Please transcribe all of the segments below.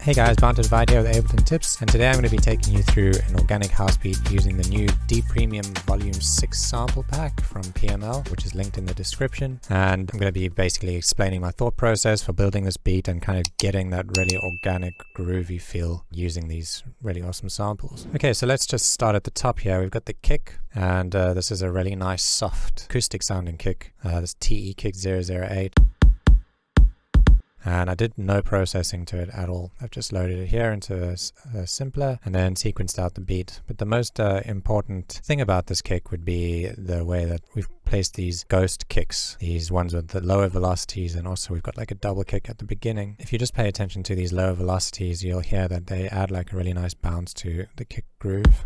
Hey guys, Bound to Divide here with Ableton Tips, and today I'm going to be taking you through an organic house beat using the new D Premium Volume 6 sample pack from PML, which is linked in the description. And I'm going to be basically explaining my thought process for building this beat and kind of getting that really organic, groovy feel using these really awesome samples. Okay, so let's just start at the top here. We've got the kick, and this is a really nice, soft, acoustic sounding kick. This TE Kick 008. And I did no processing to it at all. I've just loaded it here into a simpler and then sequenced out the beat. But the most important thing about this kick would be the way that we've placed these ghost kicks, these ones with the lower velocities, and also we've got like a double kick at the beginning. If you just pay attention to these lower velocities, you'll hear that they add like a really nice bounce to the kick groove.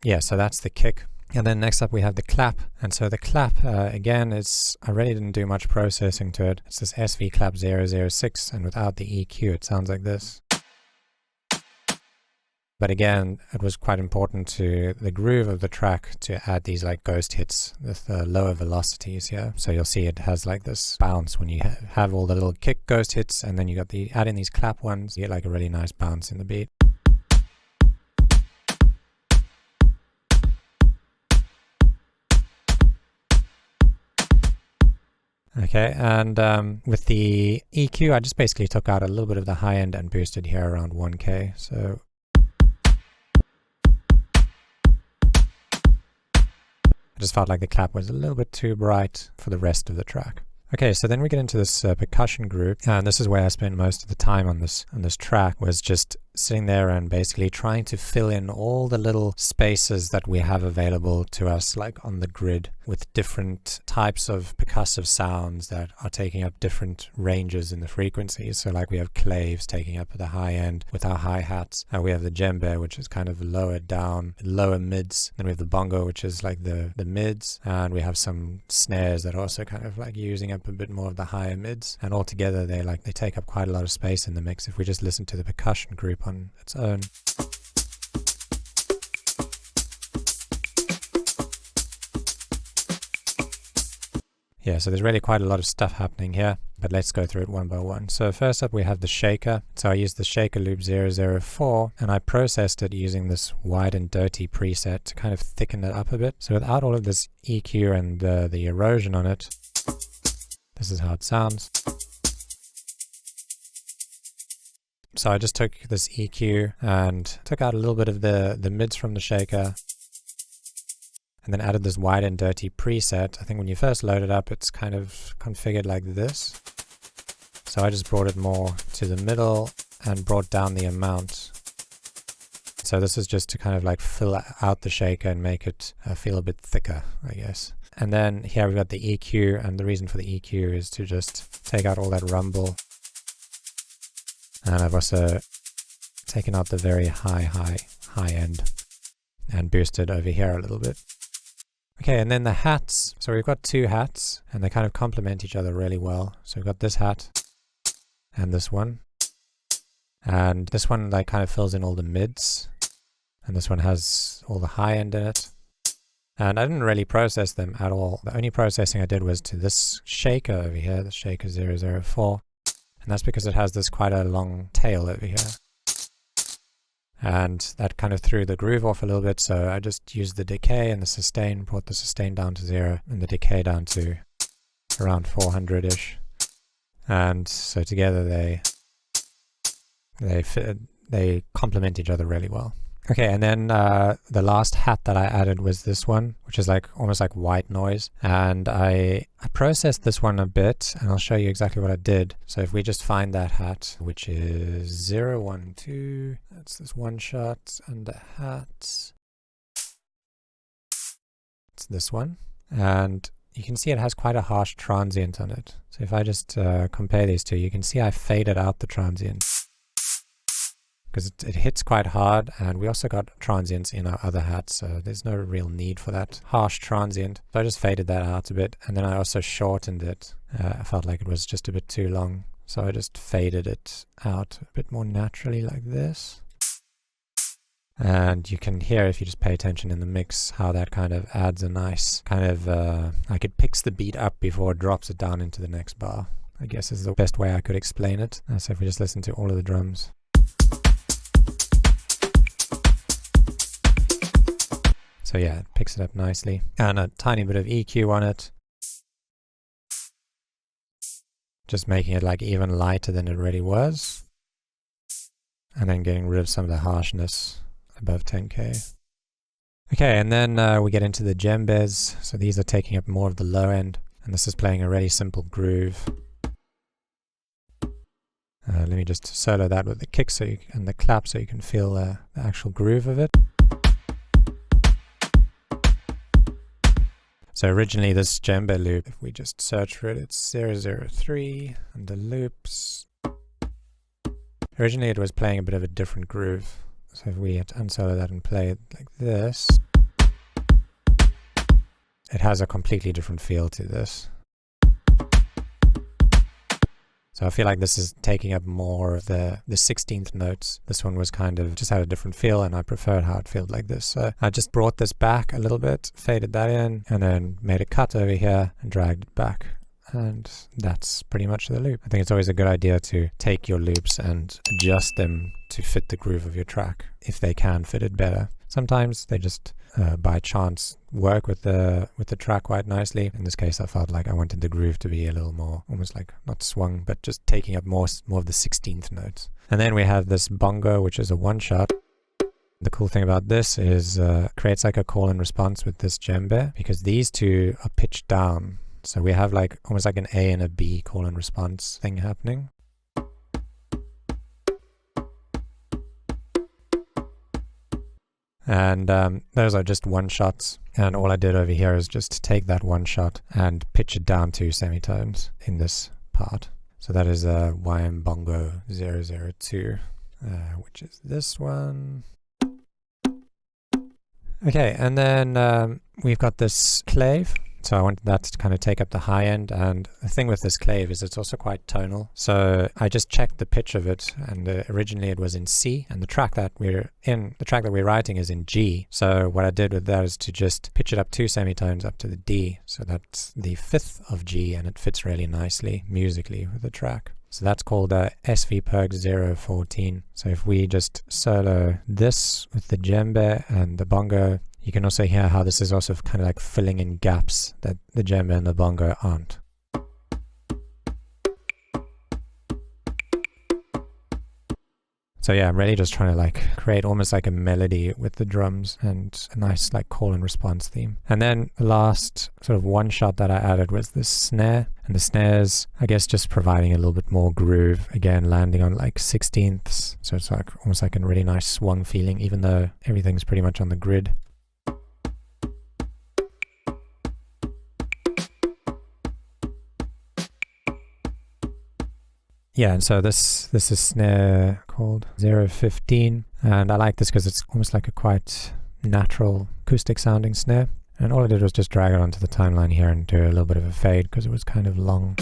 Yeah, so that's the kick. And then next up we have the clap, and so the clap again I really didn't do much processing to it. It's this SV clap 006, and without the EQ it sounds like this. But again, it was quite important to the groove of the track to add these like ghost hits with lower velocities here. So you'll see it has like this bounce when you have all the little kick ghost hits, and then you got add in these clap ones, you get like a really nice bounce in the beat. Okay, and with the EQ, I just basically took out a little bit of the high end and boosted here around 1K. So I just felt like the clap was a little bit too bright for the rest of the track. Okay, so then we get into this percussion group, and this is where I spent most of the time on this track, was just sitting there and basically trying to fill in all the little spaces that we have available to us, like on the grid, with different types of percussive sounds that are taking up different ranges in the frequencies. So like we have claves taking up the high end with our hi-hats, and we have the djembe, which is kind of lower down, lower mids. Then we have the bongo, which is like the mids, and we have some snares that are also kind of like using up a bit more of the higher mids, and altogether they take up quite a lot of space in the mix if we just listen to the percussion group on its own. Yeah, so there's really quite a lot of stuff happening here, but let's go through it one by one. So first up we have the shaker. So I used the shaker loop 004, and I processed it using this wide and dirty preset to kind of thicken it up a bit. So without all of this EQ and the erosion on it, this is how it sounds. So I just took this EQ and took out a little bit of the mids from the shaker, and then added this wide and dirty preset. I think when you first load it up, it's kind of configured like this. So I just brought it more to the middle and brought down the amount. So this is just to kind of like fill out the shaker and make it feel a bit thicker, I guess. And then here we've got the EQ, and the reason for the EQ is to just take out all that rumble. And I've also taken out the very high end and boosted over here a little bit. Okay, and then the hats. So we've got two hats, and they kind of complement each other really well. So we've got this hat and this one. And this one like kind of fills in all the mids, and this one has all the high end in it. And I didn't really process them at all. The only processing I did was to this shaker over here, the shaker 004. And that's because it has this quite a long tail over here. And that kind of threw the groove off a little bit, so I just used the decay and the sustain, brought the sustain down to 0 and the decay down to around 400-ish. And so together they complement each other really well. Okay, and then the last hat that I added was this one, which is like almost like white noise. And I processed this one a bit, and I'll show you exactly what I did. So if we just find that hat, which is 012, that's this one shot, and the hat, it's this one. And you can see it has quite a harsh transient on it. So if I just compare these two, you can see I faded out the transient, because it hits quite hard, and we also got transients in our other hats, so there's no real need for that harsh transient. So I just faded that out a bit, and then I also shortened it. I felt like it was just a bit too long, so I just faded it out a bit more naturally like this. And you can hear, if you just pay attention in the mix, how that kind of adds a nice kind of, like it picks the beat up before it drops it down into the next bar, I guess is the best way I could explain it. So if we just listen to all of the drums. So yeah, it picks it up nicely. And a tiny bit of EQ on it. Just making it like even lighter than it already was. And then getting rid of some of the harshness above 10K. Okay, and then we get into the djembes. So these are taking up more of the low end. And this is playing a really simple groove. Let me just solo that with the kick and the clap so you can feel the actual groove of it. So originally this djembe loop, if we just search for it, it's 003 under loops. Originally it was playing a bit of a different groove. So if we had to unsolo that and play it like this, it has a completely different feel to this. So I feel like this is taking up more of the 16th notes. This one was kind of just had a different feel, and I preferred how it felt like this. So I just brought this back a little bit, faded that in, and then made a cut over here and dragged it back. And that's pretty much the loop. I think it's always a good idea to take your loops and adjust them to fit the groove of your track, if they can fit it better. Sometimes they just by chance work with the track quite nicely. In this case I felt like I wanted the groove to be a little more almost like not swung, but just taking up more of the 16th notes. And then we have this bongo, which is a one shot. The cool thing about this is creates like a call and response with this djembe, because these two are pitched down. So we have like almost like an A and a B call and response thing happening. And those are just one shots. And all I did over here is just take that one shot and pitch it down 2 semitones in this part. So that is a YM Bongo 002, which is this one. Okay, and then we've got this clave. So I wanted that to kind of take up the high end, and the thing with this clave is it's also quite tonal. So I just checked the pitch of it, and originally it was in C, and the track that we're writing is in G. So what I did with that is to just pitch it up 2 semitones up to the D, so that's the 5th of G, and it fits really nicely musically with the track. So that's called SV Perk 014. So if we just solo this with the djembe and the bongo, you can also hear how this is also kind of like filling in gaps that the djembe and the bongo aren't. So yeah, I'm really just trying to like create almost like a melody with the drums and a nice like call and response theme. And then the last sort of one shot that I added was this snare. And the snares, I guess, just providing a little bit more groove, again landing on like 16ths. So it's like almost like a really nice swung feeling, even though everything's pretty much on the grid. Yeah, and so this is snare called 015, and I like this because it's almost like a quite natural acoustic sounding snare. And all I did was just drag it onto the timeline here and do a little bit of a fade because it was kind of long.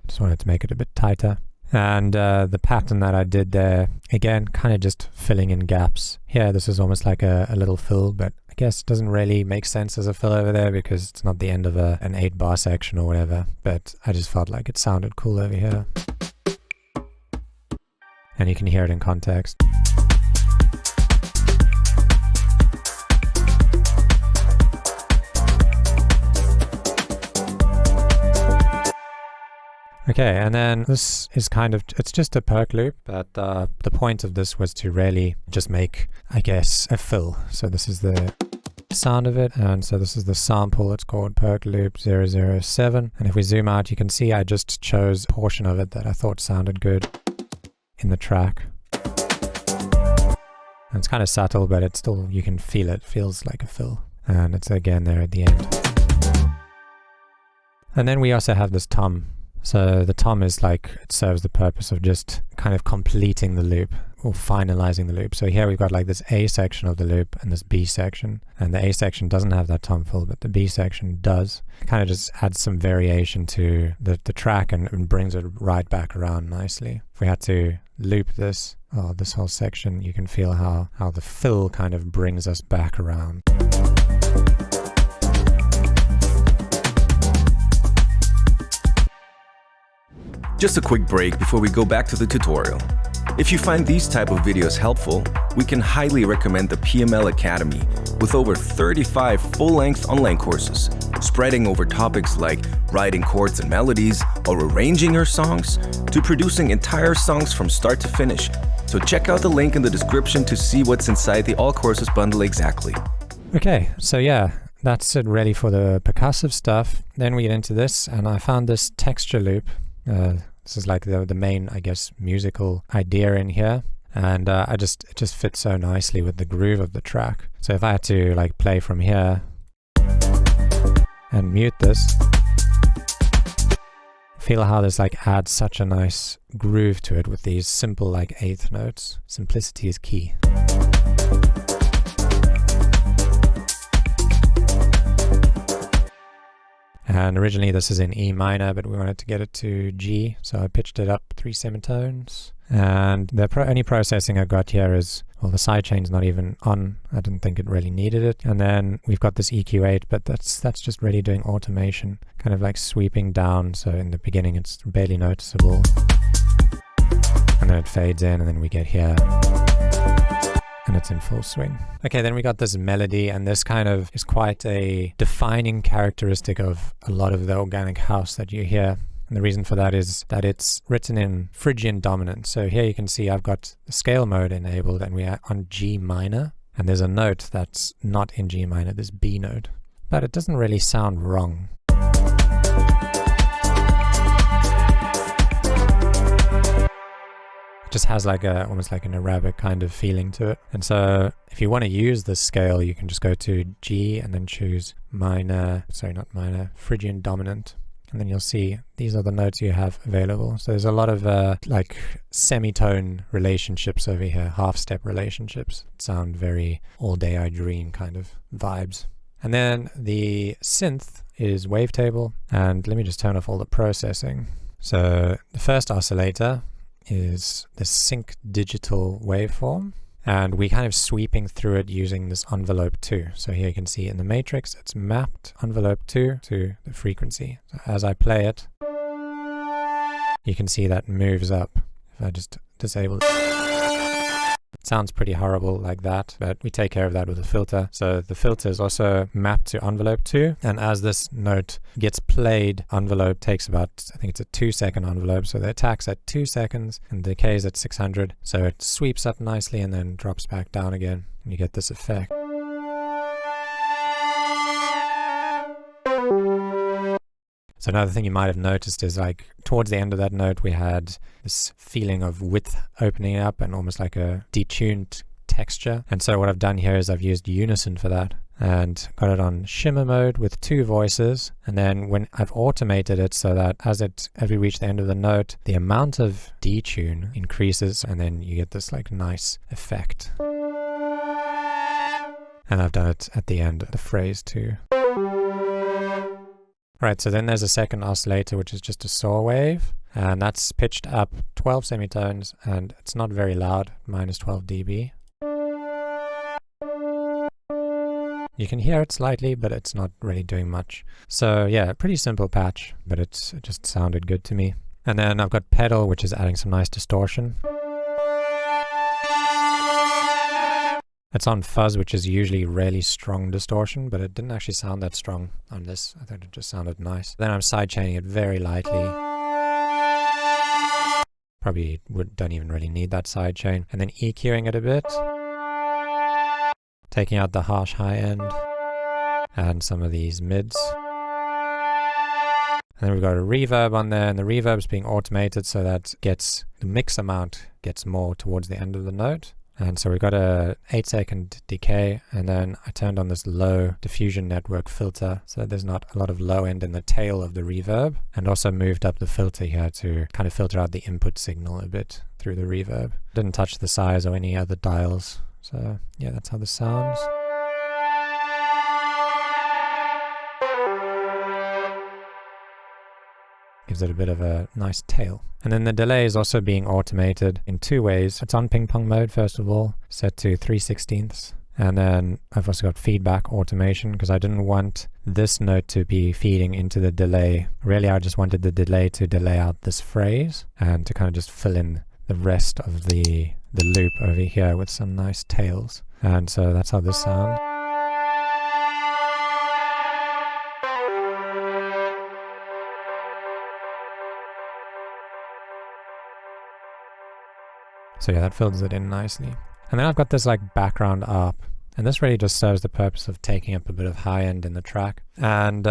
Just wanted to make it a bit tighter. And the pattern that I did there, again, kind of just filling in gaps. Here, this is almost like a little fill, but I guess it doesn't really make sense as a fill over there because it's not the end of an 8-bar section or whatever. But I just felt like it sounded cool over here. And you can hear it in context. Okay, and then this is kind of, it's just a perk loop, but the point of this was to really just make, I guess, a fill. So this is the sound of it, and so this is the sample. It's called perk loop 007. And if we zoom out, you can see I just chose a portion of it that I thought sounded good in the track. And it's kind of subtle, but it's still, you can feel it. It feels like a fill. And it's again there at the end. And then we also have this tom. So the tom is like, it serves the purpose of just kind of completing the loop or finalizing the loop. So here we've got like this A section of the loop and this B section, and the A section doesn't have that tom fill, but the B section does. It kind of just adds some variation to the track and brings it right back around nicely. If we had to loop this, this whole section, you can feel how the fill kind of brings us back around. Just a quick break before we go back to the tutorial. If you find these type of videos helpful, we can highly recommend the PML Academy with over 35 full-length online courses, spreading over topics like writing chords and melodies or arranging your songs to producing entire songs from start to finish. So check out the link in the description to see what's inside the All Courses bundle exactly. Okay, so yeah, that's it ready for the percussive stuff. Then we get into this, and I found this texture loop. This is like the main, I guess, musical idea in here, and it just fits so nicely with the groove of the track. So if I had to like play from here and mute this, feel how this like adds such a nice groove to it with these simple like eighth notes. Simplicity is key. And originally this is in E minor, but we wanted to get it to G, so I pitched it up 3 semitones. And the only processing I got here is, well, the sidechain's not even on. I didn't think it really needed it. And then we've got this EQ8, but that's just really doing automation, kind of like sweeping down. So in the beginning it's barely noticeable, and then it fades in, and then we get here, and it's in full swing. Okay, then we got this melody, and this kind of is quite a defining characteristic of a lot of the organic house that you hear. And the reason for that is that it's written in Phrygian dominant. So here you can see I've got the scale mode enabled, and we are on G minor, and there's a note that's not in G minor, this B note. But it doesn't really sound wrong. Just has like almost like an Arabic kind of feeling to it. And so if you want to use this scale, you can just go to G and then choose Phrygian dominant. And then you'll see these are the notes you have available. So there's a lot of like semitone relationships over here, half step relationships. Sound very All Day I Dream kind of vibes. And then the synth is wavetable. And let me just turn off all the processing. So the first oscillator is the sync digital waveform, and we're kind of sweeping through it using this envelope 2. So here you can see in the matrix it's mapped envelope 2 to the frequency. So as I play it, you can see that moves up. If I just disable it, it sounds pretty horrible like that, but we take care of that with a filter. So the filter is also mapped to envelope 2, and as this note gets played, envelope takes about, I think it's a 2-second envelope, so the attack's at 2 seconds and decays at 600. So it sweeps up nicely and then drops back down again, and you get this effect. So another thing you might have noticed is like towards the end of that note we had this feeling of width opening up and almost like a detuned texture. And so what I've done here is I've used unison for that and got it on shimmer mode with 2 voices. And then when I've automated it so that as we reach the end of the note, the amount of detune increases, and then you get this like nice effect. And I've done it at the end of the phrase too. Right, so then there's a second oscillator, which is just a saw wave, and that's pitched up 12 semitones, and it's not very loud, minus 12 dB. You can hear it slightly, but it's not really doing much. So yeah, pretty simple patch, but it just sounded good to me. And then I've got pedal, which is adding some nice distortion. It's on fuzz, which is usually really strong distortion, but it didn't actually sound that strong on this. I thought it just sounded nice. Then I'm sidechaining it very lightly. Probably don't even really need that sidechain. And then EQing it a bit. Taking out the harsh high end and some of these mids. And then we've got a reverb on there, and the reverb's being automated so that the mix amount gets more towards the end of the note. And so we've got a 8-second decay, and then I turned on this low diffusion network filter so that there's not a lot of low end in the tail of the reverb, and also moved up the filter here to kind of filter out the input signal a bit. through the reverb. Didn't touch the size or any other dials. So yeah, that's how this sounds. Gives it a bit of a nice tail. And then the delay is also being automated in two ways. It's on ping pong mode, first of all, set to 3/16. And then I've also got feedback automation because I didn't want this note to be feeding into the delay. Really, I just wanted the delay to delay out this phrase and to kind of just fill in the rest of the loop over here with some nice tails. And so that's how this sounds. So yeah, that fills it in nicely. And then I've got this like background ARP. And this really just serves the purpose of taking up a bit of high end in the track. And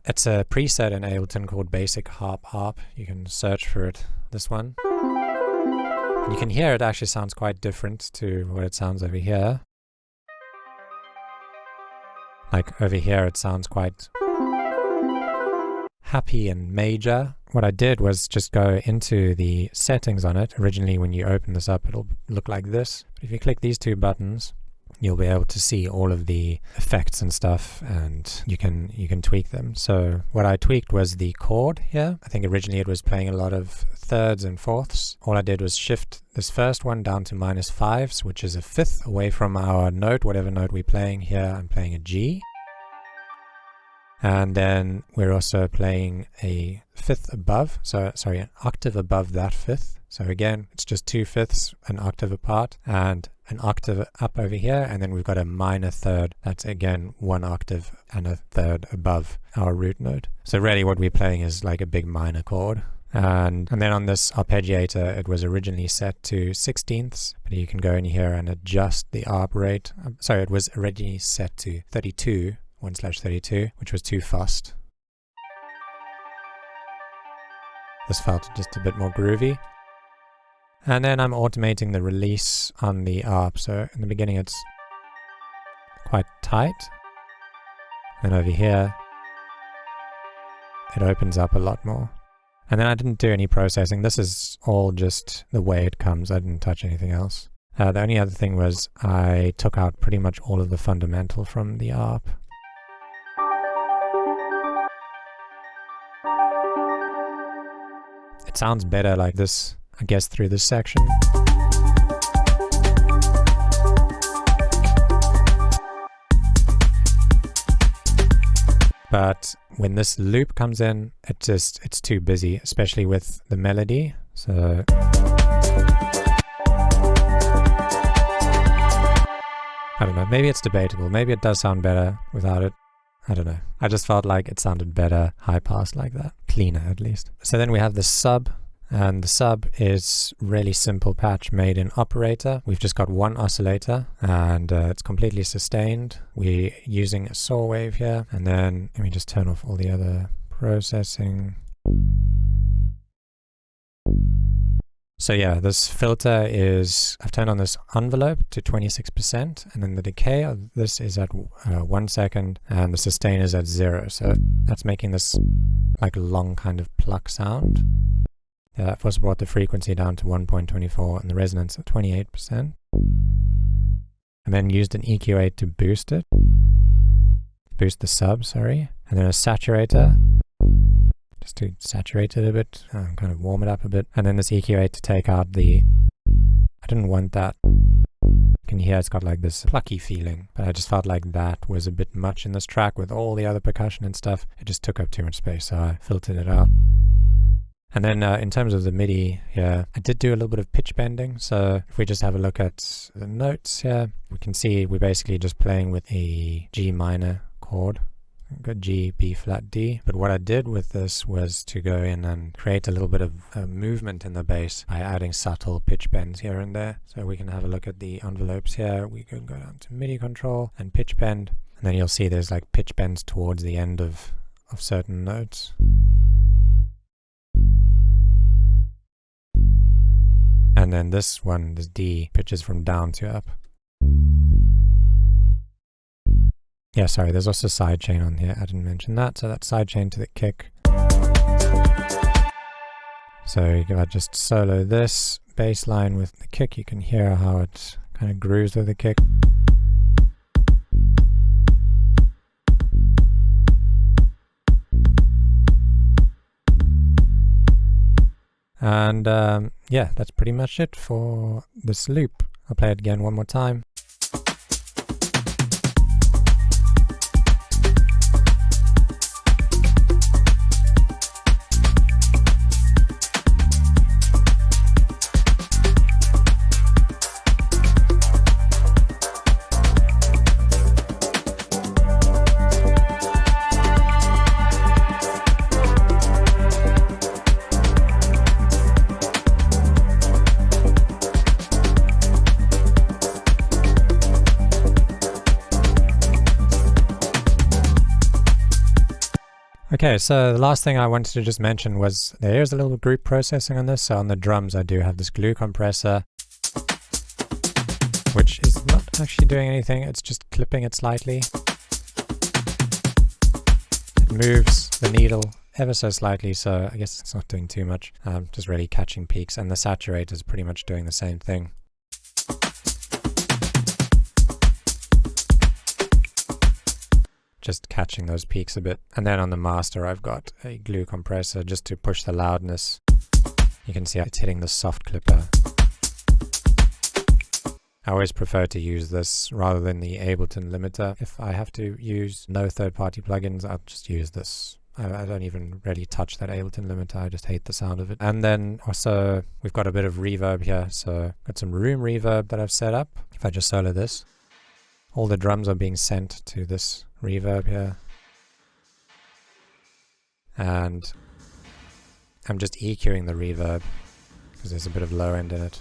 it's a preset in Ableton called Basic Harp ARP. You can search for it, this one. And you can hear it actually sounds quite different to what it sounds over here. Like over here it sounds quite happy and major. What I did was just go into the settings on it. Originally when you open this up it'll look like this. But if you click these two buttons, you'll be able to see all of the effects and stuff, and you can tweak them. So what I tweaked was the chord here. I think originally it was playing a lot of thirds and fourths. All I did was shift this first one down to -5s, which is a fifth away from our note, whatever note we're playing here. I'm playing a G. And then we're also playing a fifth above, so sorry, an octave above that fifth. So again, it's just 2/5 an octave apart, and an octave up over here, and then we've got a minor third. That's again 1 octave and a third above our root note. So really what we're playing is like a big minor chord. And then on this arpeggiator, it was originally set to 16ths, but you can go in here and adjust the ARP rate. Sorry, it was originally set to 32, 1/32, which was too fast. This felt just a bit more groovy. And then I'm automating the release on the ARP. So in the beginning it's quite tight. And over here it opens up a lot more. And then I didn't do any processing. This is all just the way it comes. I didn't touch anything else. The only other thing was I took out pretty much all of the fundamental from the ARP. It sounds better like this, I guess, through this section. But when this loop comes in, it's too busy, especially with the melody. So I don't know, maybe it's debatable. Maybe it does sound better without it. I don't know. I just felt like it sounded better high pass like that. Cleaner at least. So then we have the sub. And the sub is really simple patch made in operator. We've just got one oscillator and it's completely sustained. We're using a saw wave here. And then let me just turn off all the other processing. So yeah, this filter is, I've turned on this envelope to 26%, and then the decay of this is at 1 second, and the sustain is at 0. So that's making this like a long kind of pluck sound. I've also brought the frequency down to 1.24 and the resonance at 28%. And then used an EQ8 to boost it. Boost the sub, sorry. And then a saturator, just to saturate it a bit, kind of warm it up a bit. And then this EQ8 to take out the, I didn't want that. You can hear it's got like this plucky feeling, but I just felt like that was a bit much in this track with all the other percussion and stuff. It just took up too much space, so I filtered it out. And then in terms of the MIDI here, I did do a little bit of pitch bending. So if we just have a look at the notes here, we can see we're basically just playing with a G minor chord. We've got G, B flat, D. But what I did with this was to go in and create a little bit of movement in the bass by adding subtle pitch bends here and there. So we can have a look at the envelopes here. We can go down to MIDI control and pitch bend. And then you'll see there's like pitch bends towards the end of certain notes. And then this one, this D, pitches from down to up. Yeah, sorry, there's also sidechain on here. I didn't mention that. So that's sidechain to the kick. So if I just solo this, bass line with the kick, you can hear how it kind of grooves with the kick. And yeah, that's pretty much it for this loop. I'll play it again one more time. Okay, so the last thing I wanted to just mention was there is a little group processing on this. So on the drums I do have this glue compressor, which is not actually doing anything, it's just clipping it slightly. It moves the needle ever so slightly, so I guess it's not doing too much, just really catching peaks, and the saturator is pretty much doing the same thing. Just catching those peaks a bit. And then on the master I've got a glue compressor just to push the loudness. You can see it's hitting the soft clipper. I always prefer to use this rather than the Ableton limiter. If I have to use no third-party plugins, I'll just use this. I don't even really touch that Ableton limiter, I just hate the sound of it. And then also we've got a bit of reverb here, so got some room reverb that I've set up. If I just solo this, all the drums are being sent to this reverb here, and I'm just EQing the reverb because there's a bit of low end in it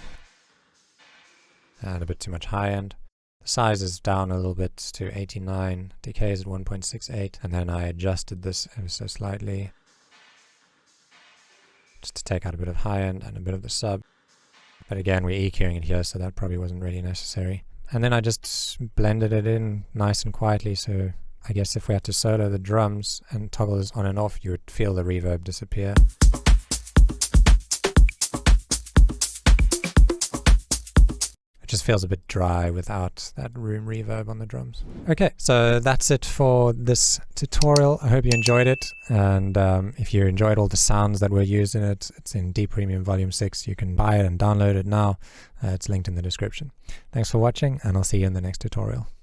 and a bit too much high end. The size is down a little bit to 89, decay is at 1.68, and then I adjusted this ever so slightly just to take out a bit of high end and a bit of the sub, but again we're EQing it here, so that probably wasn't really necessary. And then I just blended it in nice and quietly, so I guess if we had to solo the drums and toggle this on and off, you would feel the reverb disappear. It just feels a bit dry without that room reverb on the drums. Okay, so that's it for this tutorial. I hope you enjoyed it, and if you enjoyed all the sounds that were used in it, it's in D Premium Volume 6. You can buy it and download it now. It's linked in the description. Thanks for watching, and I'll see you in the next tutorial.